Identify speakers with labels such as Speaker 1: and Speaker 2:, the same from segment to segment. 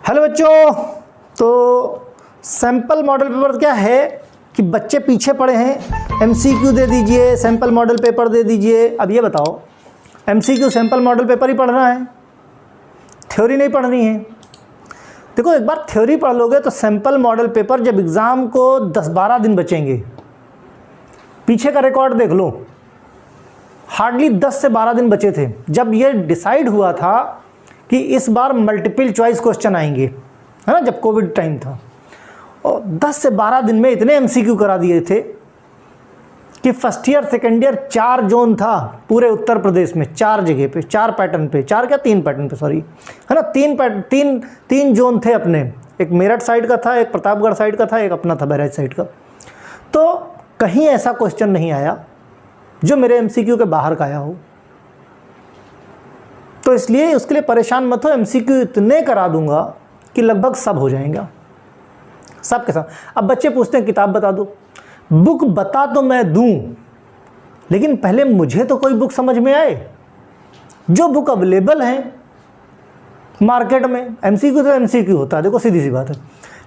Speaker 1: Hello बच्चों। तो sample model paper क्या है कि बच्चे पीछे पड़े हैं, एमसीक्यू दे दीजिए, सैंपल मॉडल पेपर दे दीजिए। अब ये बताओ, एमसीक्यू सैंपल मॉडल पेपर ही पढ़ना है, थ्योरी नहीं पढ़नी है। देखो, एक बार थ्योरी पढ़ लोगे तो सैंपल मॉडल पेपर जब एग्ज़ाम को 10-12 दिन बचेंगे, पीछे का रिकॉर्ड देख लो, हार्डली 10 से 12 दिन बचे थे जब ये डिसाइड हुआ था कि इस बार मल्टीपल चॉइस क्वेश्चन आएंगे, है ना, जब कोविड टाइम था। और 10 से 12 दिन में इतने एमसीक्यू करा दिए थे कि first year second year 4 zone था पूरे उत्तर प्रदेश में, 4 जगह पे, 4 पैटर्न पे, 4 क्या 3 पैटर्न पे, सॉरी, है ना, 3 जोन थे अपने। एक मेरठ साइड का था, एक प्रतापगढ़ साइड का था, एक अपना था बहराइच साइड का। तो कहीं ऐसा क्वेश्चन नहीं आया जो मेरे एमसीक्यू के बाहर का आया हो। तो इसलिए उसके लिए परेशान मत हो, एमसीक्यू इतने करा दूंगा कि लगभग सब हो जाएगा, सब के सब। अब बच्चे पूछते हैं किताब बता दो। बुक बता तो मैं दूं, लेकिन पहले मुझे तो कोई बुक समझ में आए। जो बुक अवेलेबल है मार्केट में, एमसीक्यू तो एमसीक्यू होता है, देखो सीधी सी बात है,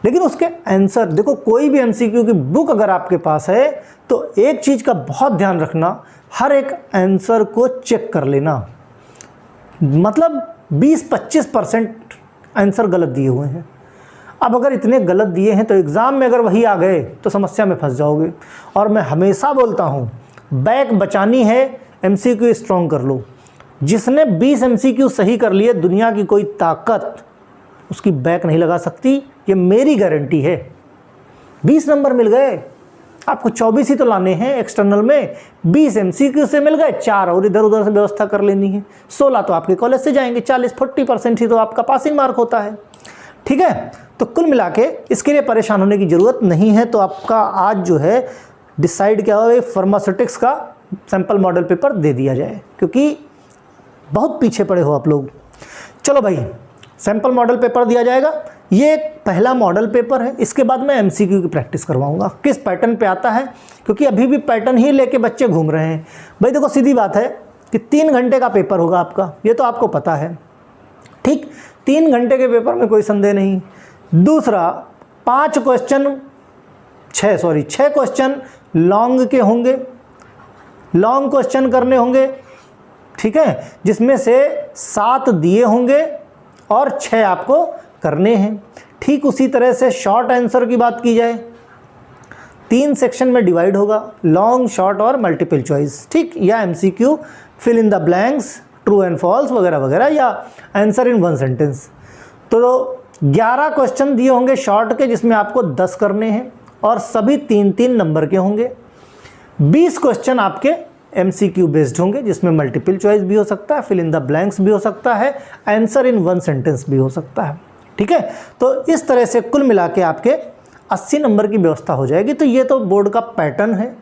Speaker 1: लेकिन उसके आंसर देखो। कोई भी एमसीक्यू की बुक अगर आपके पास है तो एक चीज़ का बहुत ध्यान रखना, हर एक आंसर को चेक कर लेना। मतलब 20-25% आंसर गलत दिए हुए हैं। अब अगर इतने गलत दिए हैं तो एग्ज़ाम में अगर वही आ गए तो समस्या में फंस जाओगे। और मैं हमेशा बोलता हूँ, बैक बचानी है, एमसीक्यू स्ट्रॉन्ग कर लो। जिसने 20 एमसीक्यू सही कर लिए, दुनिया की कोई ताकत उसकी बैक नहीं लगा सकती, ये मेरी गारंटी है। 20 नंबर मिल गए, आपको 24 ही तो लाने हैं एक्सटर्नल में, 20 एमसीक्यू से मिल गए, 4 और इधर उधर से व्यवस्था कर लेनी है, 16 तो आपके कॉलेज से जाएंगे, 40-40% ही तो आपका पासिंग मार्क होता है। ठीक है, तो कुल मिला के इसके लिए परेशान होने की ज़रूरत नहीं है। तो आपका आज जो है डिसाइड क्या हो, फार्मास्यूटिक्स का सैंपल मॉडल पेपर दे दिया जाए, क्योंकि बहुत पीछे पड़े हो आप लोग। चलो भाई, सैंपल मॉडल पेपर दिया जाएगा। ये पहला मॉडल पेपर है, इसके बाद मैं एमसीक्यू की प्रैक्टिस करवाऊंगा, किस पैटर्न पे आता है, क्योंकि अभी भी पैटर्न ही लेके बच्चे घूम रहे हैं। भाई देखो, सीधी बात है कि 3 घंटे का पेपर होगा आपका, ये तो आपको पता है। ठीक, 3 घंटे के पेपर में कोई संदेह नहीं। दूसरा, 6 क्वेश्चन लॉन्ग के होंगे, लॉन्ग क्वेश्चन करने होंगे, ठीक है, जिसमें से 7 दिए होंगे और 6 आपको करने हैं। ठीक उसी तरह से शॉर्ट आंसर की बात की जाए, 3 सेक्शन में डिवाइड होगा, लॉन्ग, शॉर्ट और मल्टीपल चॉइस, ठीक, या MCQ, fill in the blanks, true and false वगैरह वगैरह, या आंसर इन 1 सेंटेंस। तो 11 क्वेश्चन दिए होंगे शॉर्ट के, जिसमें आपको 10 करने हैं और सभी 3-3 नंबर के होंगे। 20 क्वेश्चन आपके एमसीक्यू बेस्ड होंगे, जिसमें मल्टीपल चॉइस भी हो सकता है, फिल इन द ब्लैंक्स भी हो सकता है, आंसर इन 1 सेंटेंस भी हो सकता है। ठीक है, तो इस तरह से कुल मिला के आपके 80 नंबर की व्यवस्था हो जाएगी। तो ये तो बोर्ड का पैटर्न है,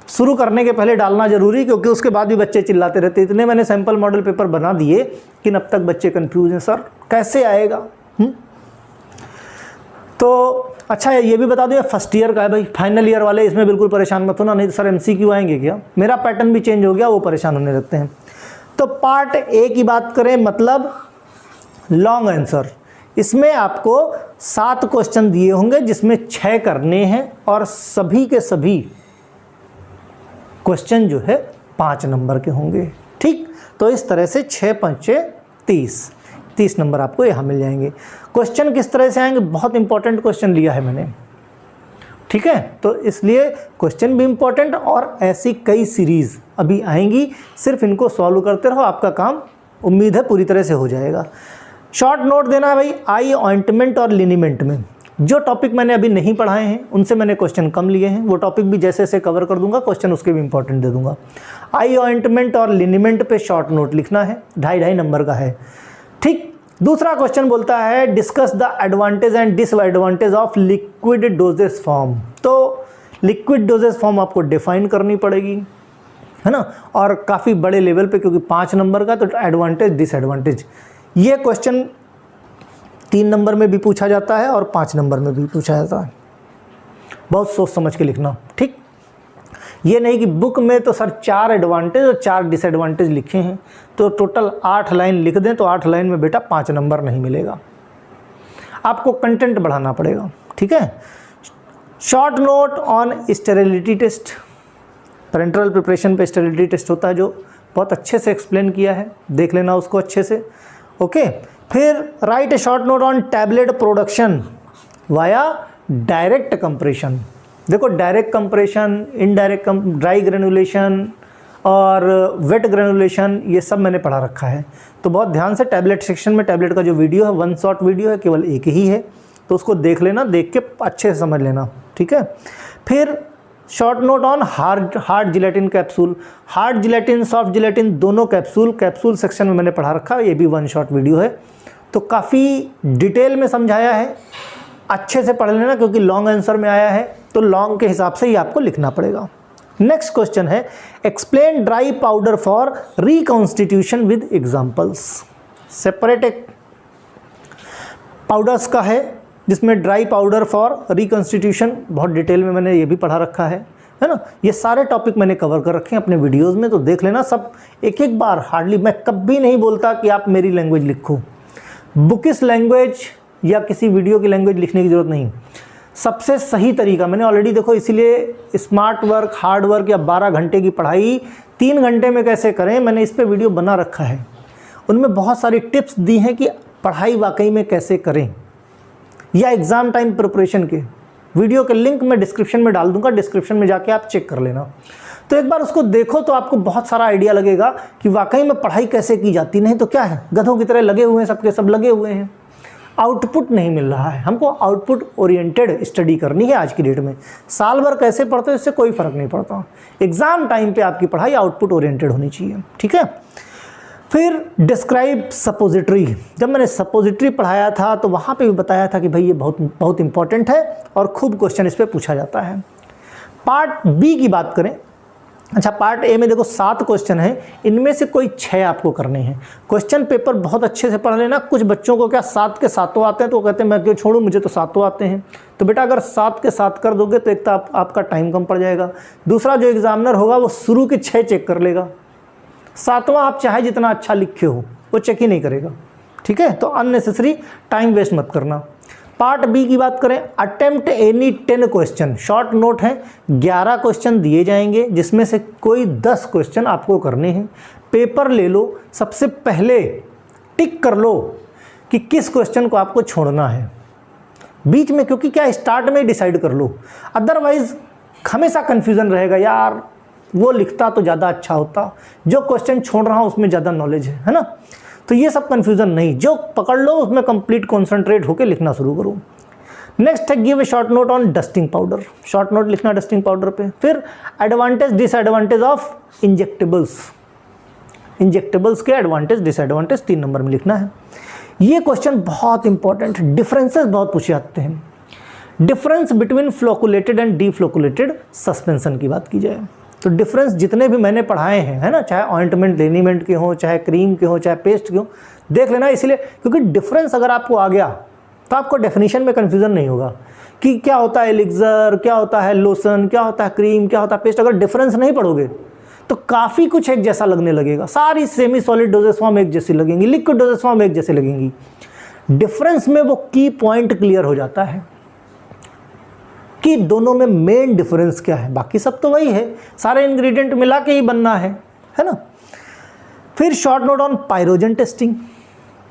Speaker 1: शुरू करने के पहले डालना जरूरी, क्योंकि उसके बाद भी बच्चे चिल्लाते रहते। इतने मैंने सैंपल मॉडल पेपर बना दिए कि अब तक बच्चे कंफ्यूज हैं, सर कैसे आएगा। तो अच्छा है, ये भी बता दो, फर्स्ट ईयर का है भाई, फाइनल ईयर वाले इसमें बिल्कुल परेशान मत होना, नहीं तो सर एमसीक्यू आएंगे क्या, मेरा पैटर्न भी चेंज हो गया, वो परेशान होने लगते हैं। तो पार्ट ए की बात करें, मतलब लॉन्ग आंसर, इसमें आपको 7 क्वेश्चन दिए होंगे, जिसमें 6 करने हैं और सभी के सभी क्वेश्चन जो है 5 नंबर के होंगे। ठीक, तो इस तरह से 6×5 = 30 नंबर आपको यहाँ मिल जाएंगे। क्वेश्चन किस तरह से आएंगे, बहुत इंपॉर्टेंट क्वेश्चन लिया है मैंने, ठीक है, तो इसलिए क्वेश्चन भी इंपॉर्टेंट, और ऐसी कई सीरीज़ अभी आएंगी, सिर्फ इनको सॉल्व करते रहो, आपका काम उम्मीद है पूरी तरह से हो जाएगा। शॉर्ट नोट देना है भाई, आई ऑइंटमेंट और लिनीमेंट में जो टॉपिक मैंने अभी नहीं पढ़ाए हैं, उनसे मैंने क्वेश्चन कम लिए हैं, वो टॉपिक भी जैसे जैसे कवर कर दूंगा, क्वेश्चन उसके भी इंपॉर्टेंट दे दूंगा। आई ऑइंटमेंट और लिनीमेंट पे शॉर्ट नोट लिखना है, 2.5 नंबर का है। ठीक, दूसरा क्वेश्चन बोलता है discuss the advantage and disadvantage of liquid dosage form. तो लिक्विड डोजेस फॉर्म आपको डिफाइन करनी पड़ेगी, है ना, और काफ़ी बड़े लेवल पे, क्योंकि 5 नंबर का, तो एडवांटेज डिसएडवांटेज, ये क्वेश्चन 3 नंबर में भी पूछा जाता है और 5 नंबर में भी पूछा जाता है। बहुत सोच समझ के लिखना, ठीक, ये नहीं कि बुक में तो सर 4 एडवांटेज और 4 डिसएडवांटेज लिखे हैं, तो टोटल 8 लाइन लिख दें तो 8 लाइन में बेटा 5 नंबर नहीं मिलेगा। आपको कंटेंट बढ़ाना पड़ेगा, ठीक है। Short note on sterility test, parenteral preparation पे स्टेरिलिटी टेस्ट होता है जो बहुत अच्छे से एक्सप्लेन किया है, देख लेना उसको अच्छे से, ओके। फिर write a short note on tablet production via direct compression. देखो direct compression, indirect dry granulation और वेट ग्रेनुलेशन, ये सब मैंने पढ़ा रखा है। तो बहुत ध्यान से टैबलेट सेक्शन में टैबलेट का जो वीडियो है, वन शॉट वीडियो है, केवल एक ही है, तो उसको देख लेना, देख के अच्छे से समझ लेना, ठीक है। फिर short note on hard gelatin capsule, hard gelatin, soft gelatin दोनों कैप्सूल सेक्शन में मैंने पढ़ा रखा है, ये भी वन शॉट वीडियो है। तो काफ़ी डिटेल में समझाया है, अच्छे से पढ़ लेना क्योंकि लॉन्ग आंसर में आया है, तो लॉन्ग के हिसाब से ही आपको लिखना पड़ेगा। नेक्स्ट क्वेश्चन है explain dry powder for reconstitution with examples. Separate एक पाउडर्स का है जिसमें ड्राई पाउडर फॉर रिकॉन्स्टिट्यूशन बहुत डिटेल में मैंने ये भी पढ़ा रखा है ना। ये सारे टॉपिक मैंने कवर कर रखे हैं अपने वीडियोस में, तो देख लेना सब एक एक बार। हार्डली मैं कभी नहीं बोलता कि आप मेरी लैंग्वेज लिखो, बुकिश लैंग्वेज या किसी वीडियो की लैंग्वेज लिखने की ज़रूरत नहीं। सबसे सही तरीका मैंने ऑलरेडी देखो, इसीलिए स्मार्ट वर्क, हार्ड वर्क या 12 घंटे की पढ़ाई 3 घंटे में कैसे करें, मैंने इस पे वीडियो बना रखा है। उनमें बहुत सारी टिप्स दी हैं कि पढ़ाई वाकई में कैसे करें, या एग्ज़ाम टाइम प्रिपरेशन के वीडियो के लिंक मैं डिस्क्रिप्शन में डाल दूंगा, डिस्क्रिप्शन में जाके आप चेक कर लेना। तो एक बार उसको देखो तो आपको बहुत सारा आइडिया लगेगा कि वाकई में पढ़ाई कैसे की जाती। नहीं तो क्या है, गधों की तरह लगे हुए हैं, सबके सब लगे हुए हैं, आउटपुट नहीं मिल रहा है। हमको आउटपुट ओरिएंटेड स्टडी करनी है आज की डेट में। साल भर कैसे पढ़ते हो इससे कोई फ़र्क नहीं पड़ता, एग्ज़ाम टाइम पे आपकी पढ़ाई आउटपुट ओरिएंटेड होनी चाहिए, ठीक है। फिर डिस्क्राइब सपोजिटरी। जब मैंने सपोजिटरी पढ़ाया था तो वहाँ पे भी बताया था कि भाई ये बहुत इंपॉर्टेंट है और खूब क्वेश्चन इस पर पूछा जाता है। पार्ट बी की बात करें, अच्छा पार्ट ए में देखो 7 क्वेश्चन हैं, इनमें से कोई 6 आपको करने हैं। क्वेश्चन पेपर बहुत अच्छे से पढ़ लेना। कुछ बच्चों को क्या 7 के 7 आते हैं तो वो कहते हैं मैं क्यों छोड़ूं, मुझे तो 7 आते हैं। तो बेटा अगर 7 के 7 कर दोगे तो एक तो आपका टाइम कम पड़ जाएगा, दूसरा जो एग्जामिनर होगा वो शुरू के 6 चेक कर लेगा, 7वां आप चाहे जितना अच्छा लिखे हो वो चेक ही नहीं करेगा, ठीक है। तो अननेसेसरी टाइम वेस्ट मत करना। पार्ट बी की बात करें, attempt any 10 question, short note है, 11 क्वेश्चन दिए जाएंगे जिसमें से कोई 10 क्वेश्चन आपको करने हैं। पेपर ले लो, सबसे पहले टिक कर लो कि किस क्वेश्चन को आपको छोड़ना है बीच में, क्योंकि क्या स्टार्ट में ही डिसाइड कर लो, अदरवाइज हमेशा कन्फ्यूज़न रहेगा, यार वो लिखता तो ज़्यादा अच्छा होता, जो क्वेश्चन छोड़ रहा हूँ उसमें ज़्यादा नॉलेज है ना। तो ये सब कन्फ्यूज़न नहीं, जो पकड़ लो उसमें कंप्लीट कॉन्सेंट्रेट होकर लिखना शुरू करो। नेक्स्ट है give a short note on dusting powder, short note लिखना डस्टिंग पाउडर पे। फिर advantage disadvantage of injectables, injectables के एडवांटेज डिसएडवांटेज 3 नंबर में लिखना है। ये क्वेश्चन बहुत इंपॉर्टेंट है, डिफरेंसेस बहुत पूछे जाते हैं। Difference between flocculated and deflocculated suspension की बात की जाए तो डिफरेंस जितने भी मैंने पढ़ाए हैं, है ना, चाहे ऑइंटमेंट लेनीमेंट के हों, चाहे क्रीम के हों, चाहे पेस्ट के हों, देख लेना। इसलिए क्योंकि डिफरेंस अगर आपको आ गया तो आपको डेफिनेशन में कन्फ्यूज़न नहीं होगा कि क्या होता है एलिक्सर, क्या होता है लोशन, क्या होता है क्रीम, क्या होता है पेस्ट। अगर डिफरेंस नहीं पढ़ोगे तो काफ़ी कुछ एक जैसा लगने लगेगा, सारी सेमी सॉलिड डोजेस फॉर्म एक जैसी लगेंगी, लिक्विड डोजेस फॉर्म एक जैसे लगेंगी। डिफरेंस में वो की पॉइंट क्लियर हो जाता है कि दोनों में मेन डिफरेंस क्या है, बाकी सब तो वही है, सारे इंग्रेडिएंट मिला के ही बनना है ना। फिर short note on pyrogen testing,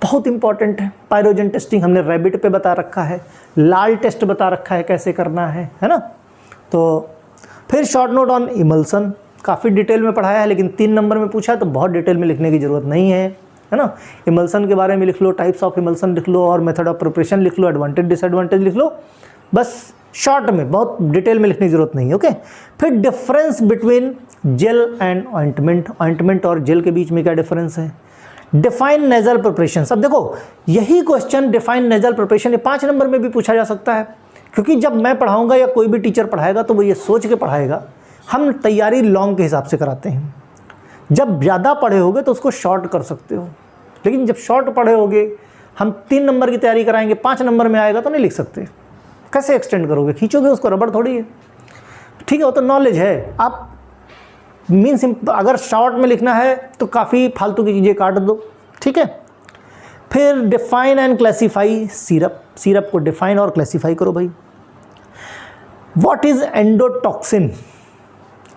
Speaker 1: बहुत इंपॉर्टेंट है। पायरोजन टेस्टिंग हमने रैबिट पे बता रखा है, लाल टेस्ट बता रखा है कैसे करना है ना। तो फिर शॉर्ट नोट ऑन इमल्सन, काफ़ी डिटेल में पढ़ाया है लेकिन 3 नंबर में पूछा है तो बहुत डिटेल में लिखने की ज़रूरत नहीं है ना। इमल्सन के बारे में लिख लो, टाइप्स ऑफ इमल्सन लिख लो और मेथड ऑफ प्रिपरेशन लिख लो, एडवांटेज डिसएडवांटेज लिख लो, बस शॉर्ट में, बहुत डिटेल में लिखने की जरूरत नहीं है, ओके। फिर difference between gel and ointment, ointment और जेल के बीच में क्या डिफरेंस है। डिफाइन नेजल प्रिपरेशन, सब देखो यही क्वेश्चन डिफाइन नेजल प्रिपरेशन ये 5 नंबर में भी पूछा जा सकता है, क्योंकि जब मैं पढ़ाऊंगा या कोई भी टीचर पढ़ाएगा तो वो ये सोच के पढ़ाएगा, हम तैयारी लॉन्ग के हिसाब से कराते हैं। जब ज़्यादा पढ़े होगे तो उसको शॉर्ट कर सकते हो, लेकिन जब शॉर्ट पढ़े होगे, हम 3 नंबर की तैयारी कराएंगे, 5 नंबर में आएगा तो नहीं लिख सकते, कैसे एक्सटेंड करोगे, खींचोगे उसको, रबड़ थोड़ी है, ठीक है। वो तो नॉलेज है, आप मीन्स अगर शॉर्ट में लिखना है तो काफ़ी फालतू की चीज़ें काट दो, ठीक है। फिर define and classify syrup, syrup को डिफाइन और क्लासीफाई करो भाई। व्हाट इज एंडोटॉक्सिन,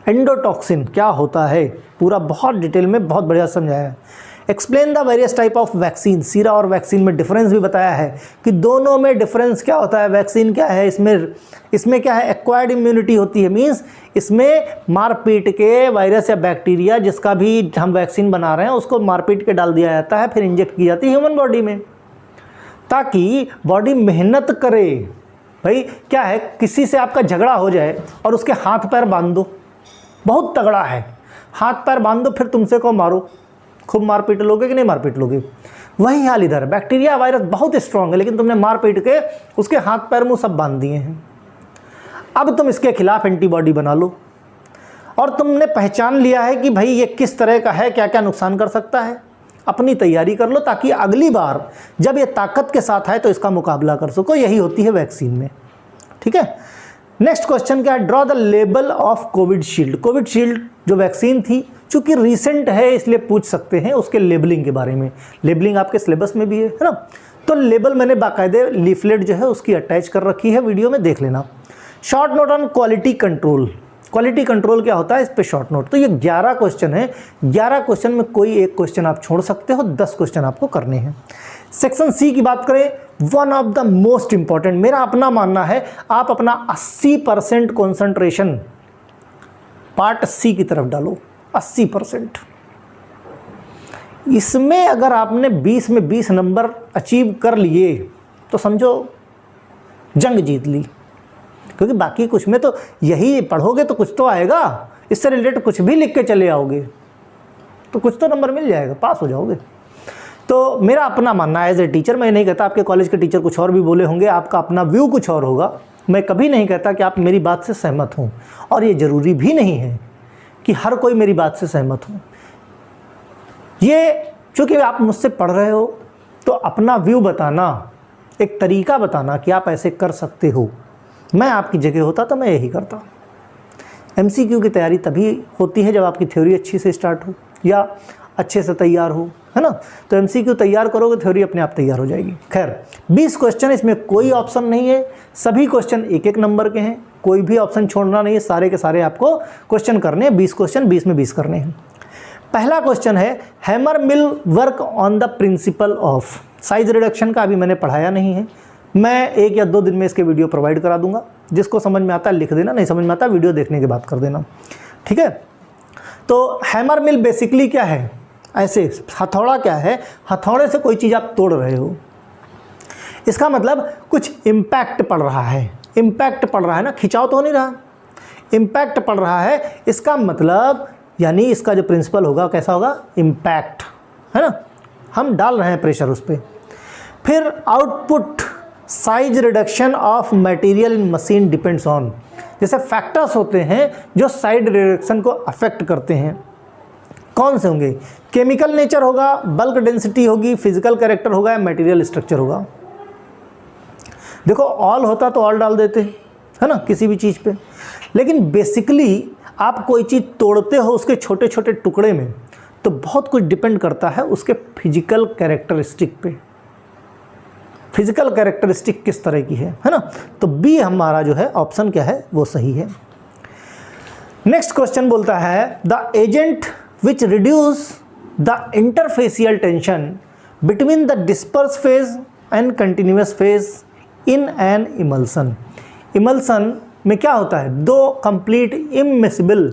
Speaker 1: एंडोटॉक्सिन क्या होता है, पूरा बहुत डिटेल में बहुत बढ़िया समझाया है। Explain the various type of vaccine, सीरा और वैक्सीन में डिफरेंस भी बताया है कि दोनों में डिफरेंस क्या होता है। वैक्सीन क्या है, इसमें क्या है, एक्वायर्ड इम्यूनिटी होती है, मींस इसमें मारपीट के वायरस या बैक्टीरिया जिसका भी हम वैक्सीन बना रहे हैं उसको मारपीट के डाल दिया जाता है, फिर इंजेक्ट की जाती है ह्यूमन बॉडी में ताकि बॉडी मेहनत करे। भाई क्या है, किसी से आपका झगड़ा हो जाए और उसके हाथ पैर बांध दो, बहुत तगड़ा है, हाथ पैर बांध दो, फिर तुमसे को मारो, खूब मार पीट लोगे कि नहीं मार पीट लोगे। वही हाल इधर, बैक्टीरिया वायरस बहुत स्ट्रांग है लेकिन तुमने मार पीट के उसके हाथ पैर मुंह सब बांध दिए हैं। अब तुम इसके खिलाफ एंटीबॉडी बना लो और तुमने पहचान लिया है कि भाई ये किस तरह का है, क्या क्या नुकसान कर सकता है, अपनी तैयारी कर लो ताकि अगली बार जब ये ताकत के साथ आए तो इसका मुकाबला कर सको। यही होती है वैक्सीन में, ठीक है। नेक्स्ट क्वेश्चन क्या है, draw the label of Covishield. Covishield जो वैक्सीन थी, चूंकि रिसेंट है इसलिए पूछ सकते हैं उसके लेबलिंग के बारे में। लेबलिंग आपके सिलेबस में भी है ना, तो लेबल मैंने बाकायदे लीफलेट जो है उसकी अटैच कर रखी है, वीडियो में देख लेना। Short note on quality control, quality control क्या होता है इस पे शॉर्ट नोट। तो ये 11 क्वेश्चन है, 11 क्वेश्चन में कोई एक क्वेश्चन आप छोड़ सकते हो, 10 क्वेश्चन आपको करने हैं। सेक्शन सी की बात करें, one of the most important, मेरा अपना मानना है आप अपना 80% कॉन्सेंट्रेशन पार्ट सी की तरफ डालो, 80%। इसमें अगर आपने 20 में 20 नंबर अचीव कर लिए तो समझो जंग जीत ली, क्योंकि बाकी कुछ में तो यही पढ़ोगे तो कुछ तो आएगा, इससे रिलेटेड कुछ भी लिख के चले आओगे तो कुछ तो नंबर मिल जाएगा, पास हो जाओगे। तो मेरा अपना मानना है एज ए टीचर, मैं नहीं कहता आपके कॉलेज के टीचर कुछ और भी बोले होंगे, आपका अपना व्यू कुछ और होगा, मैं कभी नहीं कहता कि आप मेरी बात से सहमत हों, और ये ज़रूरी भी नहीं है कि हर कोई मेरी बात से सहमत हो। ये चूँकि आप मुझसे पढ़ रहे हो तो अपना व्यू बताना, एक तरीका बताना कि आप ऐसे कर सकते हो, मैं आपकी जगह होता तो मैं यही करता। MCQ की तैयारी तभी होती है जब आपकी थ्योरी अच्छी से स्टार्ट हो या अच्छे से तैयार हो, है ना। तो MCQ तैयार करोगे, थ्योरी अपने आप तैयार हो जाएगी। खैर 20 क्वेश्चन, इसमें कोई ऑप्शन नहीं है, सभी क्वेश्चन एक एक नंबर के हैं, कोई भी ऑप्शन छोड़ना नहीं है, सारे के सारे आपको क्वेश्चन करने हैं। 20 क्वेश्चन 20 में 20 करने हैं। पहला क्वेश्चन है, hammer mill work on the principle of. Size reduction का अभी मैंने पढ़ाया नहीं है, मैं 1 या 2 दिन में इसके वीडियो प्रोवाइड करा दूंगा। जिसको समझ में आता है लिख देना, नहीं समझ में आता वीडियो देखने के बाद कर देना, ठीक है। तो हैमर मिल बेसिकली क्या है, ऐसे हथौड़ा क्या है, हथौड़े से कोई चीज़ आप तोड़ रहे हो, इसका मतलब कुछ इम्पैक्ट पड़ रहा है। इम्पैक्ट पड़ रहा है ना, खिंचाव तो हो नहीं रहा, इम्पैक्ट पड़ रहा है, इसका मतलब यानी इसका जो प्रिंसिपल होगा कैसा होगा, इम्पैक्ट, है ना, हम डाल रहे हैं प्रेशर उस पर। फिर output, size reduction of material in machine depends on, जैसे फैक्टर्स होते हैं जो साइज रिडक्शन को अफेक्ट करते हैं, कौन से होंगे, केमिकल नेचर होगा, बल्क डेंसिटी होगी, फिजिकल कैरेक्टर होगा, या मटेरियल स्ट्रक्चर होगा। देखो ऑल होता तो ऑल डाल देते, है ना, किसी भी चीज़ पे, लेकिन बेसिकली आप कोई चीज़ तोड़ते हो उसके छोटे छोटे टुकड़े में, तो बहुत कुछ डिपेंड करता है उसके फिजिकल कैरेक्टरिस्टिक पे, फिजिकल कैरेक्टरिस्टिक किस तरह की है ना। तो बी हमारा जो है ऑप्शन क्या है वो सही है। नेक्स्ट क्वेश्चन बोलता है, the agent which reduce the interfacial tension between the disperse phase and continuous phase in an emulsion. Emulsion में क्या होता है, 2 कंप्लीट इमिसिबल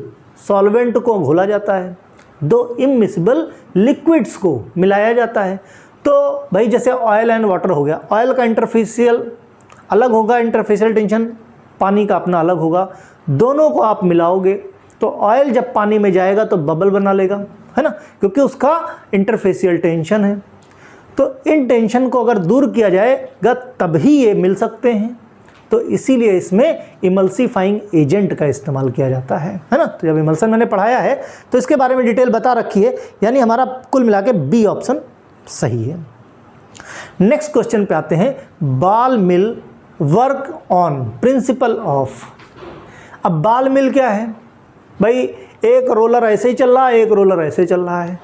Speaker 1: सॉल्वेंट को घोला जाता है, 2 इमिसिबल लिक्विड्स को मिलाया जाता है। तो भाई जैसे ऑयल एंड वाटर हो गया, ऑयल का इंटरफेसियल अलग होगा, इंटरफेसियल टेंशन, पानी का अपना अलग होगा, दोनों को आप मिलाओगे तो ऑयल जब पानी में जाएगा तो बबल बना लेगा, है ना, क्योंकि उसका इंटरफेसियल टेंशन है। तो इन टेंशन को अगर दूर किया जाएगा तभी ये मिल सकते हैं, तो इसीलिए इसमें इमल्सीफाइंग एजेंट का इस्तेमाल किया जाता है ना। तो जब इमल्सन मैंने पढ़ाया है तो इसके बारे में डिटेल बता रखी है, यानी हमारा कुल मिला के बी ऑप्शन सही है। नेक्स्ट क्वेश्चन पे आते हैं, ball mill work on principle of. अब बॉल मिल क्या है भाई, एक रोलर ऐसे ही चल रहा है, एक रोलर ऐसे चल रहा है,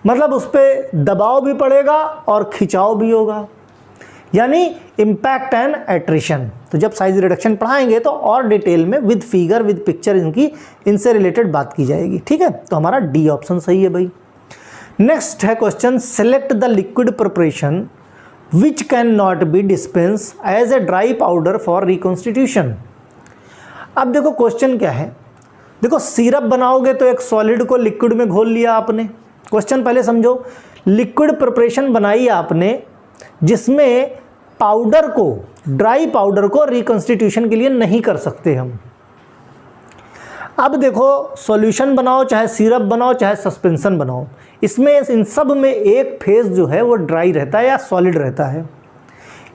Speaker 1: मतलब उस पर दबाव भी पड़ेगा और खिंचाव भी होगा, यानी इम्पैक्ट एंड एट्रिशन। तो जब साइज रिडक्शन पढ़ाएंगे तो और डिटेल में विद फिगर विद पिक्चर इनसे रिलेटेड बात की जाएगी। ठीक है, तो हमारा डी ऑप्शन सही है भाई। नेक्स्ट है question, select the liquid preparation which can not be dispense as a dry powder for reconstitution. अब देखो क्वेश्चन क्या है, देखो सिरप बनाओगे तो एक सॉलिड को लिक्विड में घोल लिया आपने। क्वेश्चन पहले समझो, लिक्विड प्रिपरेशन बनाई आपने जिसमें पाउडर को, ड्राई पाउडर को रिकॉन्स्टिट्यूशन के लिए नहीं कर सकते हम। अब देखो सॉल्यूशन बनाओ, चाहे सिरप बनाओ, चाहे सस्पेंशन बनाओ, इसमें इन सब में एक फेज जो है वो ड्राई रहता है या सॉलिड रहता है।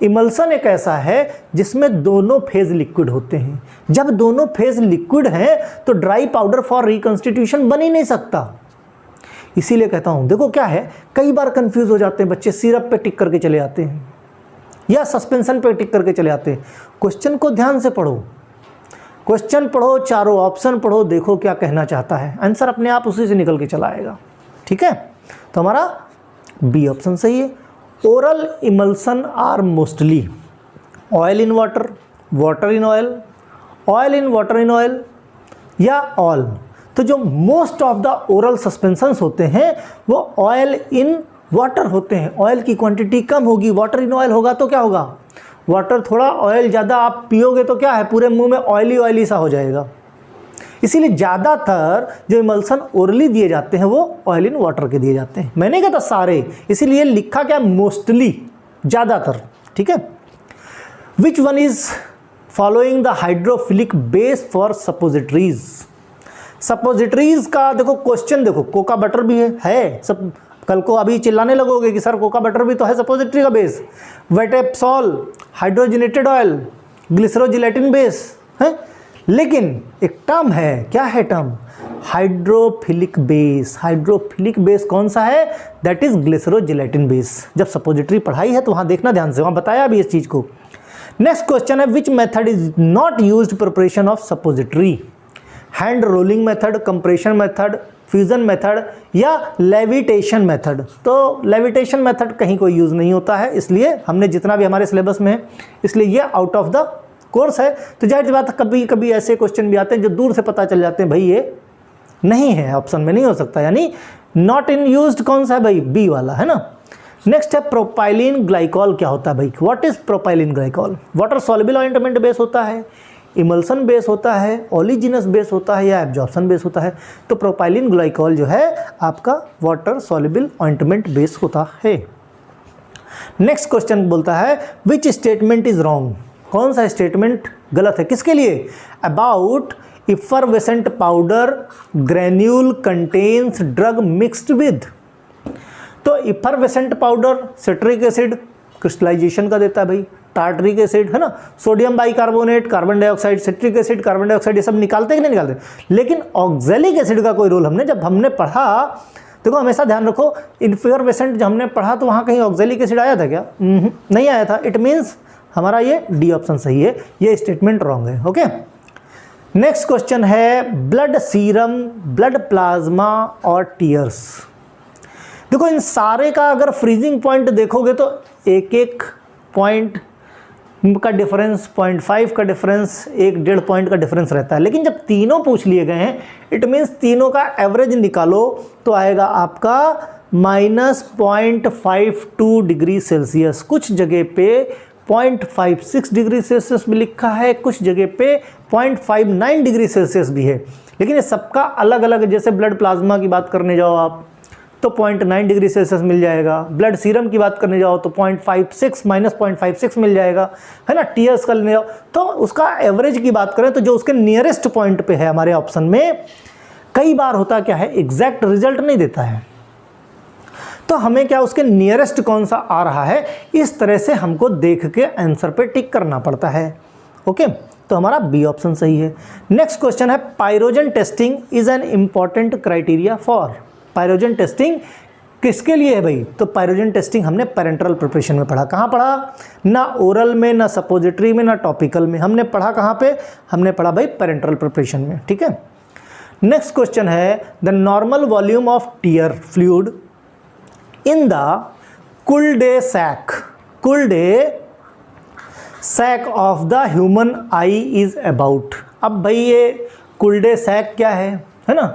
Speaker 1: इमल्सन एक ऐसा है जिसमें दोनों फेज लिक्विड होते हैं। जब दोनों फेज लिक्विड हैं तो ड्राई पाउडर फॉर रिकॉन्स्टिट्यूशन बन ही नहीं सकता। इसीलिए कहता हूं, देखो क्या है, कई बार कंफ्यूज हो जाते हैं बच्चे, सिरप पे टिक करके चले आते हैं या सस्पेंशन पे टिक करके चले आते हैं। क्वेश्चन को ध्यान से पढ़ो, क्वेश्चन पढ़ो, चारों ऑप्शन पढ़ो, देखो क्या कहना चाहता है, आंसर अपने आप उसी से निकल के चला आएगा। ठीक है, तो हमारा बी ऑप्शन सही है। Oral emulsion are mostly oil in water, water in oil, oil in water in oil या ऑल। तो जो most of the oral suspensions होते हैं वो ऑयल इन वाटर होते हैं। ऑयल की क्वांटिटी कम होगी, वाटर इन ऑयल होगा तो क्या होगा, वाटर थोड़ा, ऑयल ज़्यादा। आप पियोगे तो क्या है, पूरे मुंह में ऑयली ऑयली सा हो जाएगा। इसीलिए ज़्यादातर जो इमल्सन ओरली दिए जाते हैं वो ऑयल इन वाटर के दिए जाते हैं। मैंने कहता सारे, इसीलिए लिखा क्या, मोस्टली, ज़्यादातर। ठीक है, which one is following the hydrophilic base for suppositories. Suppositories का देखो क्वेश्चन, देखो कोका बटर भी है सब, कल को अभी चिल्लाने लगोगे कि सर कोका बटर भी तो है सपोजिटरी का बेस। वेटेप्सॉल, हाइड्रोजनेटेड ऑयल, ग्लिसरोजिलेटिन बेस है, लेकिन एक टर्म है, क्या है term, hydrophilic base. Hydrophilic base कौन सा है, दैट इज ग्लिसरोजिलेटिन बेस। जब सपोजिटरी पढ़ाई है तो वहां देखना ध्यान से, वहां बताया भी इस चीज को। नेक्स्ट क्वेश्चन है, which method is not used preparation of suppository. Hand rolling method, compression method, fusion method या लेविटेशन मेथड। तो लेविटेशन मेथड कहीं कोई यूज़ नहीं होता है, इसलिए हमने जितना भी हमारे सिलेबस में है, इसलिए ये आउट ऑफ द कोर्स है। तो जाहिर सी बात, कभी कभी ऐसे क्वेश्चन भी आते हैं जो दूर से पता चल जाते हैं, भाई ये नहीं है, ऑप्शन में नहीं हो सकता, यानी नॉट इन यूज्ड कौन सा है भाई, बी वाला है ना। नेक्स्ट है प्रोपाइलिन ग्लाइकॉल। क्या होता है भाई, what is propylene glycol. Water soluble ointment base होता है, इमल्सन बेस होता है, ओलिजिनस बेस होता है या एब्जॉर्प्शन बेस होता है। तो प्रोपाइलिन ग्लाइकॉल जो है आपका वाटर सॉल्युबल ऑइंटमेंट बेस होता है। नेक्स्ट क्वेश्चन बोलता है, विच स्टेटमेंट इज रॉन्ग। कौन सा स्टेटमेंट गलत है, किसके लिए, about effervescent powder granule contains drug mixed with. तो effervescent powder citric acid crystallization का देता है भाई, टार्टरिक एसिड है ना, sodium bicarbonate, carbon dioxide, citric acid, carbon dioxide, ये सब निकालते हैं कि नहीं निकालते। लेकिन ऑक्जेलिक एसिड का कोई रोल हमने, जब हमने पढ़ा, देखो हमेशा ध्यान रखो, इफरवेसेंट जब हमने पढ़ा तो वहाँ कहीं ऑक्जेलिक एसिड आया था क्या, नहीं आया था। इट मीन्स हमारा ये डी ऑप्शन सही है, ये स्टेटमेंट रॉन्ग है। ओके, नेक्स्ट क्वेश्चन है, ब्लड सीरम, ब्लड प्लाज्मा और टीयर्स। देखो इन सारे का अगर फ्रीजिंग पॉइंट देखोगे तो एक एक पॉइंट का डिफरेंस, 0.5 का डिफरेंस, 1-1.5 पॉइंट का डिफरेंस रहता है। लेकिन जब तीनों पूछ लिए गए हैं, इट मीन्स तीनों का एवरेज निकालो तो आएगा आपका -0.52 डिग्री सेल्सियस। कुछ जगह पे 0.56 डिग्री सेल्सियस भी लिखा है, कुछ जगह पे 0.59 डिग्री सेल्सियस भी है। लेकिन ये सबका अलग अलग, जैसे ब्लड प्लाज्मा की बात करने जाओ आप तो 0.9 डिग्री सेल्सियस मिल जाएगा, ब्लड सीरम की बात करने जाओ तो 0.56 -0.56 मिल जाएगा, है ना। टीयर्स का लेने जाओ तो उसका एवरेज की बात करें तो जो उसके नियरेस्ट पॉइंट पे है हमारे ऑप्शन में, कई बार होता क्या है, एग्जैक्ट रिजल्ट नहीं देता है, तो हमें क्या उसके नियरेस्ट कौन सा आ रहा है, इस तरह से हमको देख के आंसर पे टिक करना पड़ता है। ओके, तो हमारा बी ऑप्शन सही है। नेक्स्ट क्वेश्चन है, pyrogen testing is an important criteria for. Pyrogen testing किसके लिए है भाई, तो पायरोजन टेस्टिंग हमने पैरेंटरल प्रिपरेशन में पढ़ा। कहाँ पढ़ा, ना ओरल में, ना सपोजिटरी में, ना टॉपिकल में, हमने पढ़ा कहाँ पे, हमने पढ़ा भाई पैरेंटरल प्रिपरेशन में। ठीक है, नेक्स्ट क्वेश्चन है, the normal volume of tear fluid in the cul-de-sac of the human eye is about. अब भाई ये कुल डे सैक क्या है ना?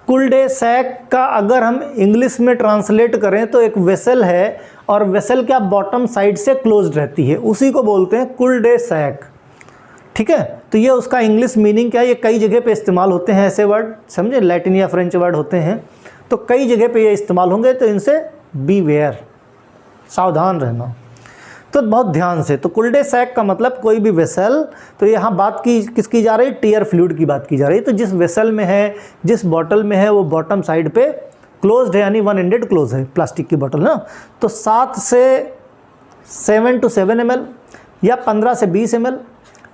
Speaker 1: कुल डे सैक का अगर हम इंग्लिश में ट्रांसलेट करें तो एक वेसल है, और वेसल क्या बॉटम साइड से क्लोज्ड रहती है, उसी को बोलते हैं कुल डे सैक। ठीक है, तो ये उसका इंग्लिश मीनिंग क्या है? ये कई जगह पे इस्तेमाल होते हैं ऐसे वर्ड, समझे, लैटिन या फ्रेंच वर्ड होते हैं, तो कई जगह पे ये इस्तेमाल होंगे, तो इनसे बी वेयर, सावधान रहना। तो बहुत ध्यान से, तो कुल डे सैक का मतलब कोई भी वेसल, तो यहाँ बात की किसकी जा रही है? टीयर फ्लूइड की बात की जा रही है। तो जिस वेसल में है, जिस बॉटल में है, वो बॉटम साइड पे क्लोज्ड है, यानी वन एंडेड क्लोज है, प्लास्टिक की बॉटल ना। तो 7 से 7 to 7 ml या 15 से 20 ml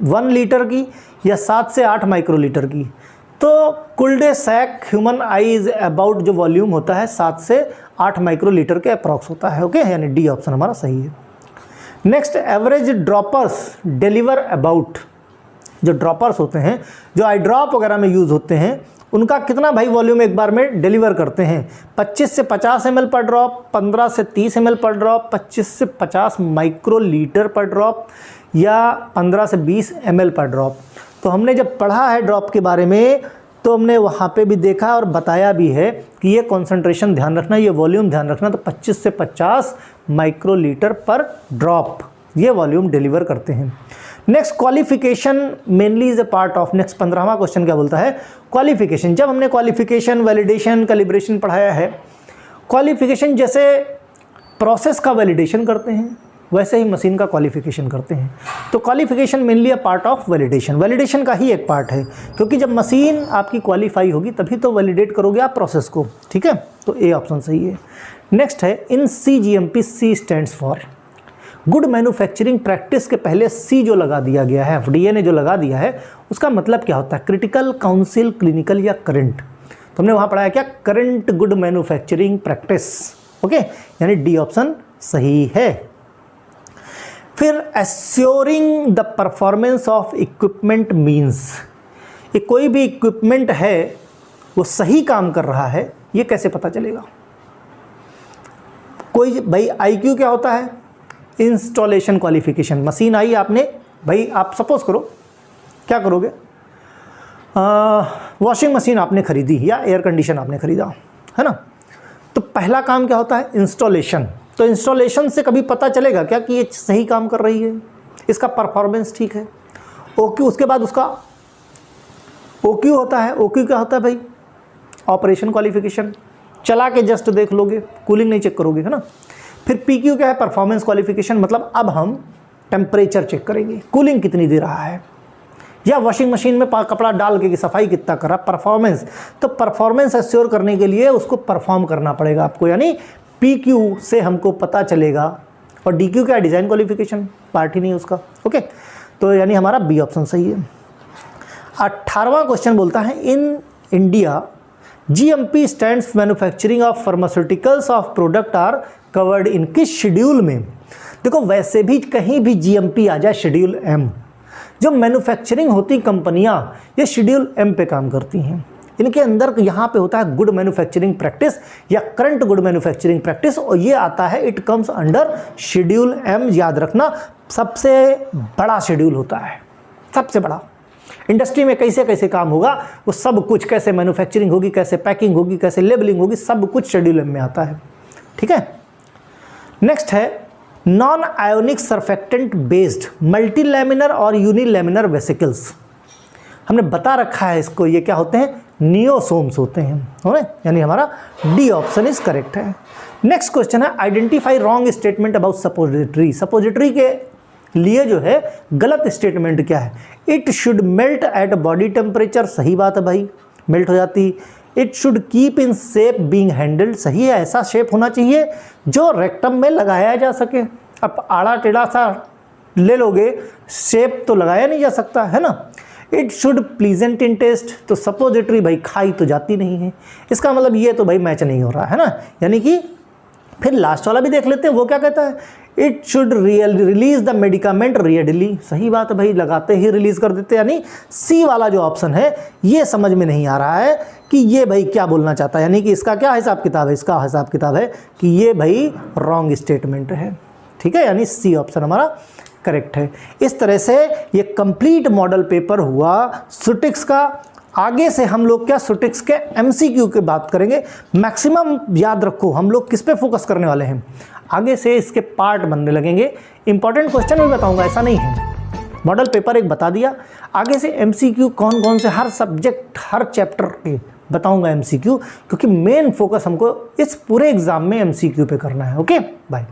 Speaker 1: 1 लीटर की, या 7 से 8 माइक्रोलीटर की। तो cul-de-sac human eye is about जो वॉल्यूम होता है 7 से 8 माइक्रोलीटर के अप्रॉक्स होता है। ओके, यानी डी ऑप्शन हमारा सही है। Next, average droppers deliver about. जो ड्रॉपर्स होते हैं, जो आई ड्रॉप वगैरह में यूज़ होते हैं, उनका कितना भाई वॉल्यूम एक बार में डिलीवर करते हैं? 25 से 50 ml पर ड्रॉप, 15 से 30 ml पर ड्रॉप, 25 से 50 माइक्रोलीटर पर ड्रॉप, या 15 से 20 ml पर ड्रॉप। तो हमने जब पढ़ा है ड्रॉप के बारे में, तो हमने वहाँ पे भी देखा और बताया भी है कि ये कॉन्सेंट्रेशन ध्यान रखना, ये वॉल्यूम ध्यान रखना। तो 25 से 50 माइक्रोलीटर पर ड्रॉप ये वॉल्यूम डिलीवर करते हैं। Next, qualification mainly is a part of. Next 15वां क्वेश्चन क्या बोलता है? क्वालिफिकेशन। जब हमने क्वालिफिकेशन, वैलिडेशन, कैलिब्रेशन पढ़ाया है, क्वालिफिकेशन जैसे प्रोसेस का वैलिडेशन करते हैं, वैसे ही मशीन का क्वालिफिकेशन करते हैं। तो qualification mainly a part of validation, validation का ही एक पार्ट है, क्योंकि जब मशीन आपकी क्वालिफाई होगी तभी तो वैलिडेट करोगे आप प्रोसेस को। ठीक है, तो ए ऑप्शन सही है। नेक्स्ट है इन CGMP, C stands for good manufacturing practice के पहले C जो लगा दिया गया है, FDA ने जो लगा दिया है, उसका मतलब क्या होता है? क्रिटिकल, काउंसिल, क्लिनिकल या करंट। तो हमने वहाँ पढ़ाया क्या? Current good manufacturing practice. Okay, यानी डी ऑप्शन सही है। फिर assuring the performance of equipment means, ये कोई भी इक्विपमेंट है वो सही काम कर रहा है, ये कैसे पता चलेगा? कोई भाई IQ क्या होता है? Installation qualification. मशीन आई आपने, भाई आप सपोज करो क्या करोगे, वॉशिंग मशीन आपने खरीदी या एयर कंडीशन आपने खरीदा, है ना? तो पहला काम क्या होता है? इंस्टॉलेशन। तो इंस्टॉलेशन से कभी पता चलेगा क्या कि ये सही काम कर रही है, इसका परफॉर्मेंस ठीक है? OQ, उसके बाद उसका OQ होता है। OQ क्या होता है भाई? ऑपरेशन क्वालिफिकेशन, चला के जस्ट देख लोगे, कूलिंग नहीं चेक करोगे, है ना? फिर PQ क्या है? परफॉर्मेंस क्वालिफिकेशन, मतलब अब हम टेम्परेचर चेक करेंगे, कूलिंग कितनी दे रहा है, या वॉशिंग मशीन में कपड़ा डाल के सफाई कितना कर रहा है, परफॉर्मेंस। तो परफॉर्मेंस एश्योर करने के लिए उसको परफॉर्म करना पड़ेगा आपको, यानी PQ से हमको पता चलेगा। और DQ क्या है? डिज़ाइन क्वालिफिकेशन, पार्ट ही नहीं उसका। ओके, तो यानी हमारा बी ऑप्शन सही है। 18वां क्वेश्चन बोलता है in India GMP stands manufacturing of pharmaceuticals of product are covered in किस शेड्यूल में? देखो, वैसे भी कहीं भी GMP आ जाए, शेड्यूल M, जो मैन्युफैक्चरिंग होती कंपनियां ये शेड्यूल M पे काम करती हैं। इनके अंदर यहाँ पे होता है गुड मैन्युफैक्चरिंग प्रैक्टिस या करंट गुड मैन्युफैक्चरिंग प्रैक्टिस, और ये आता है, it comes under schedule M। याद रखना, सबसे बड़ा शेड्यूल होता है, सबसे बड़ा। इंडस्ट्री में कैसे कैसे काम होगा, वो सब कुछ, कैसे मैन्युफैक्चरिंग होगी, कैसे पैकिंग होगी, कैसे लेबलिंग होगी, सब कुछ शेड्यूल M में आता है। ठीक है, नेक्स्ट है नॉन आयोनिक सरफेक्टेंट बेस्ड मल्टीलैमिनर और यूनिलैमिनर वेसिकल्स। हमने बता रखा है इसको, ये क्या होते हैं? नियोसोम्स होते हैं, हो रहे, यानी हमारा डी ऑप्शन इज करेक्ट है। नेक्स्ट क्वेश्चन है identify wrong statement about suppository. Suppository के लिए जो है गलत स्टेटमेंट क्या है? It should melt eight body temperature, सही बात है भाई, मेल्ट हो जाती। It should keep in shape being handled, सही है, ऐसा शेप होना चाहिए जो रेक्टम में लगाया जा सके। अब आड़ा टेढ़ा सा ले लोगे, शेप तो लगाया नहीं जा सकता, है ना? It should pleasant in taste, तो सपोजिटरी भाई खाई तो जाती नहीं है, इसका मतलब ये तो भाई मैच नहीं हो रहा है ना, यानी कि फिर लास्ट वाला भी देख लेते हैं, वो क्या कहता है, it should release the medicament readily. सही बात है भाई, लगाते ही रिलीज कर देते, यानी सी वाला जो ऑप्शन है ये समझ में नहीं आ रहा है कि ये भाई क्या बोलना चाहता है, यानी कि इसका क्या हिसाब किताब है, इसका हिसाब किताब है कि ये भाई रॉन्ग स्टेटमेंट है। ठीक है, यानी सी ऑप्शन हमारा करेक्ट है। इस तरह से ये कंप्लीट मॉडल पेपर हुआ सुटिक्स का। आगे से हम लोग क्या सुटिक्स के एमसीक्यू की बात करेंगे। मैक्सिमम याद रखो हम लोग किस पे फोकस करने वाले हैं, आगे से इसके पार्ट बनने लगेंगे। इंपॉर्टेंट क्वेश्चन भी बताऊंगा, ऐसा नहीं है। मॉडल पेपर एक बता दिया, आगे से एमसीक्यू कौन कौन से हर सब्जेक्ट हर चैप्टर के बताऊंगा एमसीक्यू, क्योंकि मेन फोकस हमको इस पूरे एग्जाम में एमसीक्यू पे करना है। Okay bye.